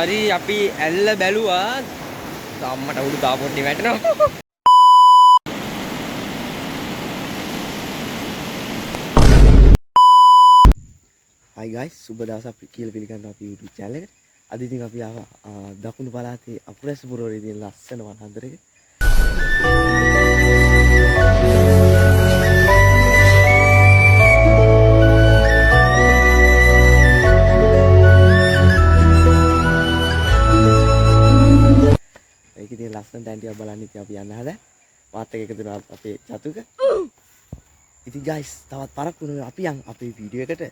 හරි අපි ඇල්ල බැලුවා අම්මට උඩු තාපොට්ටි වැටෙනවා. Hi guys, සුබ දවසක් අපි කියලා පිළිගන්නවා අපි YouTube channel එකට. අද ඉතින් අපි ආවා දකුණු පළාතේ අපුරැස්පුරවල ඉතින් ලස්සන වනාන්තරයක. ඒක ඉතින් ලස්සන තැන් ටිකක් බලන්න ඉතින් අපි යන්න හදා. මාත් එක්ක එකතු වෙනවා අපේ චතුක. ඉතින් guys, තවත් පරක් වුණා අපි යන් අපේ වීඩියෝ එකට.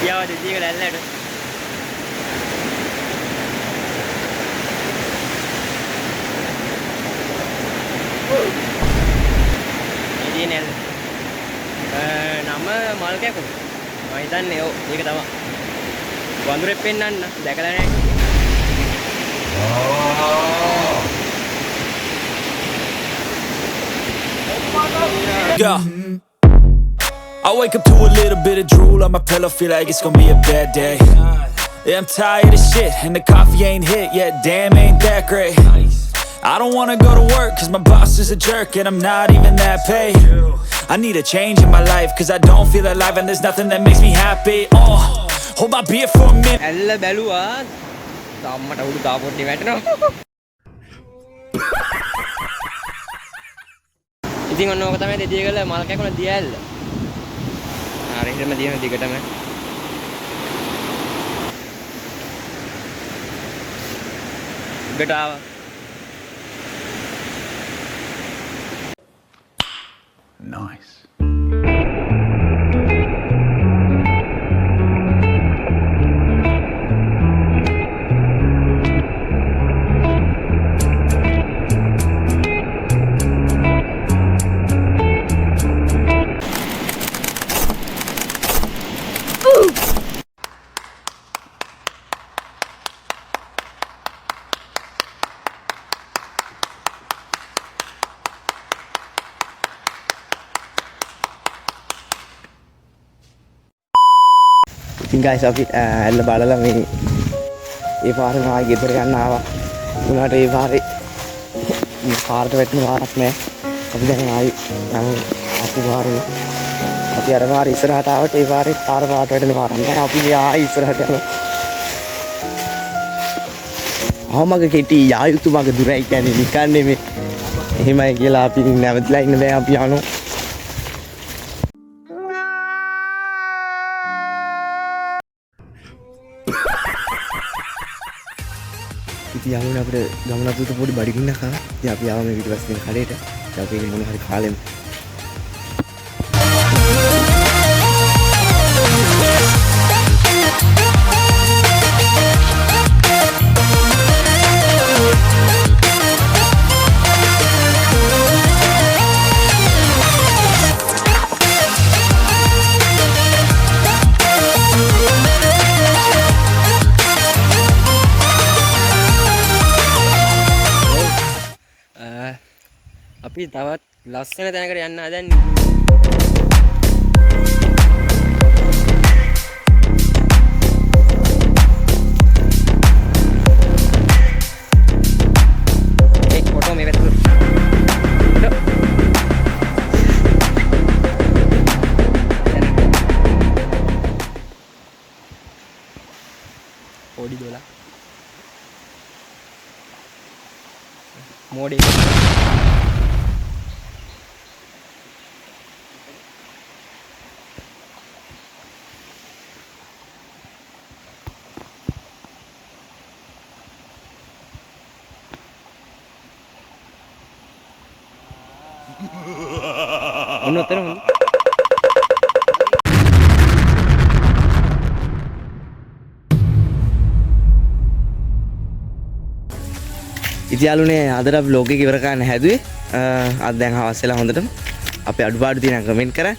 Iya, ada juga lalat. Ini nel. Nama mal kayak aku. Maidan neo, ini ketawa. Wandur pennan, dekala nih. Yeah. I wake up to a little bit of drool on my pillow, feel like it's gonna be a bad day. Yeah, I'm tired of shit, and the coffee ain't hit yet, damn ain't that great. I don't wanna go to work, cause my boss is a jerk, and I'm not even that paid. I need a change in my life, cause I don't feel alive, and there's nothing that makes me happy. Oh, hold my beer for a minute. ඇල්ල බැලුවා අම්මට උඩු තාපොට්ටි වැටෙනවා. ඉතින් ඔන්න ඕක තමයි දෙදියගල මල් කැකුණ දිය ඇල්ල. හරි එහෙම දියන දිගටම ගටාව Nice. ඉතින් guys අපි ඇල්ල බලලා මේ ඒ පාරේ මායි ගෙදර යන්න ආවා. උනාට ඒ පාරේ මේ පාරට වැටෙන පාරක් නෑ. අපි දැන් ආයි යමු අපි පාරේ. අපි අර පාරේ ඉස්සරහට ආවට ඒ පාරේ පාරට වැටෙන පාරක් නෑ. අපි ආයි ඉස්සරහට යනවා. ආමග කෙටි යායුතු මග දුරයි කියන්නේ නිකන් නෙමෙයි. එහෙමයි කියලා අපි නැවතිලා ඉන්න දැන් අපි යනවා. ඉතින් යමුනේ අපිට ගමන අතුරට පොඩි බඩගින්නක් ආවා. ඉතින් අපි ආවා මේ පිටිපස්සෙන් කඩේට. ඉතින් අපි මොන හරි කාලෙම අපි තවත් ලස්සන තැනකට යන්න හදන්නේ. ඒ ෆොටෝ මේ වැටුණා. පොඩි දොලා. මෝඩේ ඔන්න ඔතන හොඳ. ඉතින් යාළුවනේ අදට අපි vlog එක ඉවර කරන්න හැදුවේ. අද දැන් හවස් වෙලා හොඳටම අපේ අඩුපාඩු තියෙනවා කමෙන්ට් කරන්න,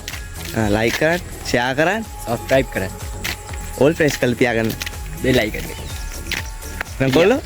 ලයික් කරන්න, ෂෙයා කරන්න, සබ්ස්ක්‍රයිබ් කරන්න. ඕල් ප්‍රෙස් කරලා තියාගන්න. බෙල් අයිකන් එක. නම් කොල්ලෝ